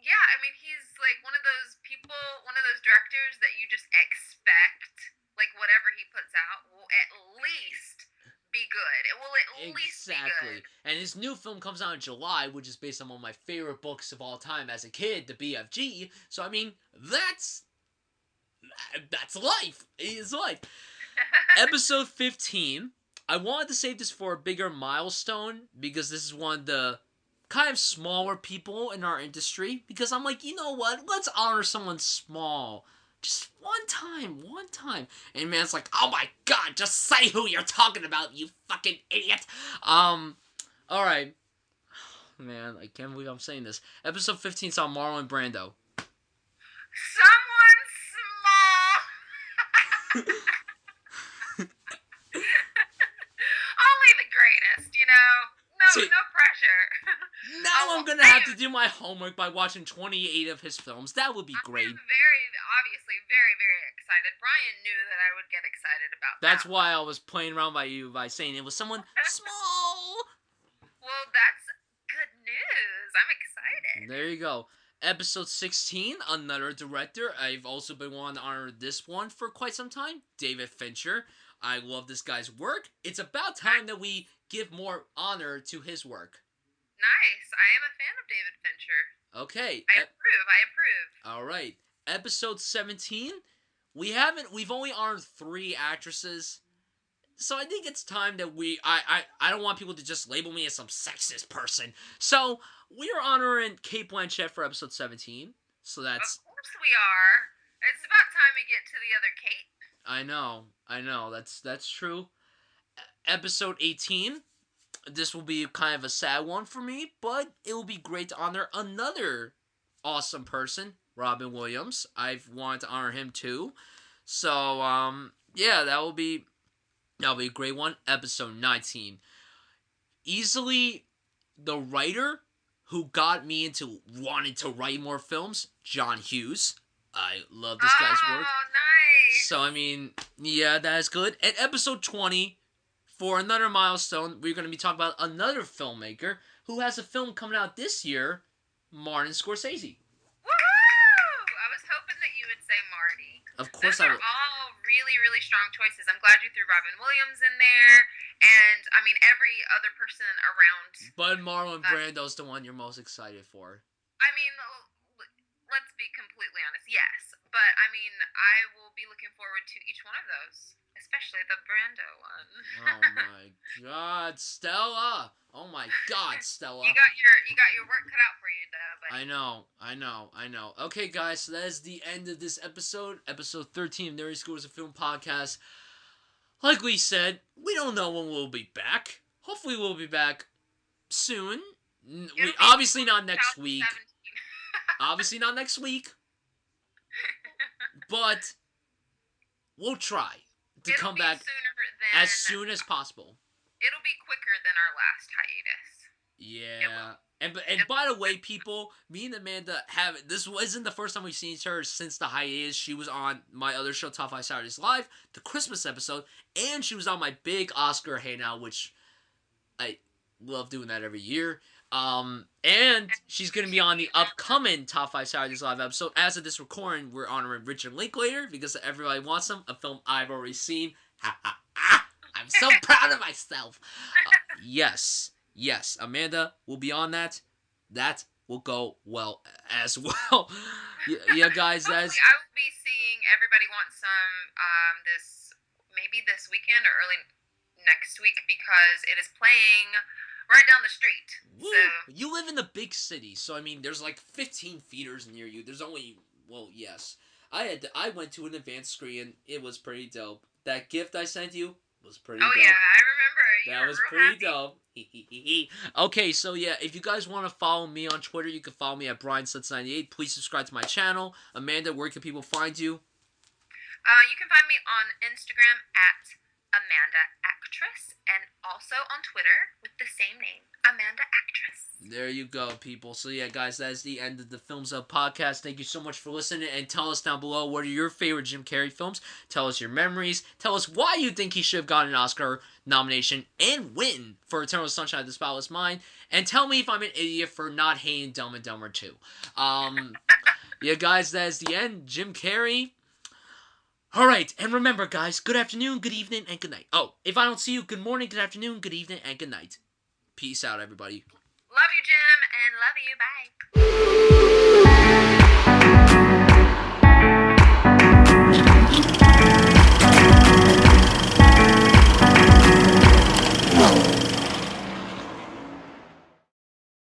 yeah, I mean, he's like one of those people, one of those directors that you just expect, like whatever he puts out will at least be good. It will at least be good. And his new film comes out in July, which is based on one of my favorite books of all time as a kid, the BFG. So I mean, that's life. It is life. Episode 15. I wanted to save this for a bigger milestone because this is one of the kind of smaller people in our industry. Because I'm like, you know what? Let's honor someone small. Just one time. And man's like, oh my god, just say who you're talking about, you fucking idiot. Alright. Man, I can't believe I'm saying this. Episode 15 saw Marlon Brando. Someone small. Only the greatest, you know? No pressure. Now I'm gonna have to do my homework by watching 28 of his films. That would be great. I'm obviously very, very excited. Brian knew that I would get excited about that. That's why I was playing around by saying it was someone small. Well, that's good news. I'm excited. There you go. Episode 16, another director. I've also been wanting to honor this one for quite some time. David Fincher. I love this guy's work. It's about time that we give more honor to his work. Nice. I am a fan of David Fincher. Okay. I approve. Alright. Episode 17. We've only honored 3 actresses. So I think it's time that I don't want people to just label me as some sexist person. So we are honoring Cate Blanchett for episode 17. So that's... Of course we are. It's about time we get to the other Kate. I know. That's true. Episode 18. This will be kind of a sad one for me, but it will be great to honor another awesome person, Robin Williams. I've wanted to honor him too. So, yeah, that'll be a great one. Episode 19. Easily the writer who got me into wanting to write more films, John Hughes. I love this guy's work. Oh, nice. So, I mean, yeah, that is good. And episode 20, for another milestone, we're going to be talking about another filmmaker who has a film coming out this year, Martin Scorsese. Woohoo! I was hoping that you would say Marty. Of course Those are all really, really strong choices. I'm glad you threw Robin Williams in there. And, I mean, every other person around. But Marlon Brando's the one you're most excited for. I mean, let's be completely honest. Yes. But, I mean, I will be looking forward to each one of those. Especially the Brando one. Oh my god, Stella! Oh my god, Stella! You got your work cut out for you, though. But... I know. Okay, guys, so that is the end of this episode. Episode 13 of Nerdy Schools of Film Podcast. Like we said, we don't know when we'll be back. Hopefully we'll be back soon. Obviously not next week. Obviously not next week. But we'll try to come back as soon as possible. It'll be quicker than our last hiatus. Yeah. And by the way, people, me and Amanda this wasn't the first time we've seen each other since the hiatus. She was on my other show, Top 5 Saturdays Live, the Christmas episode, and she was on my big Oscar hangout, which I love doing that every year. And she's going to be on the upcoming Top 5 Saturdays Live episode. As of this recording, we're honoring Richard Linklater because everybody wants him, a film I've already seen. I'm so proud of myself. Yes, Amanda will be on that. That will go well as well. Yeah, guys, I will be seeing Everybody Wants Some this weekend or early next week because it is playing right down the street. Woo. So you live in the big city, so I mean, there's like 15 theaters near you. There's only, well, yes. I went to an advanced screen. It was pretty dope. That gift I sent you, Was pretty Oh dope. yeah, I remember. You That were was real pretty happy. dope. Okay, so yeah, if you guys want to follow me on Twitter, you can follow me at BryanSuts98. Please subscribe to my channel. Amanda, where can people find you? You can find me on Instagram at Amanda Actress, and also on Twitter with the same name, Amanda Actress. There you go, people. So yeah, guys, that is the end of the Films Up podcast. Thank you so much for listening, and tell us down below what are your favorite Jim Carrey films. Tell us your memories. Tell us why you think he should have gotten an Oscar nomination and win for Eternal Sunshine of the Spotless Mind. And tell me if I'm an idiot for not hating Dumb and Dumber 2. Yeah, guys, that is the end. Jim Carrey. Alright, and remember, guys, good afternoon, good evening, and good night. Oh, if I don't see you, good morning, good afternoon, good evening, and good night. Peace out, everybody. Love you, Jim, and love you. Bye.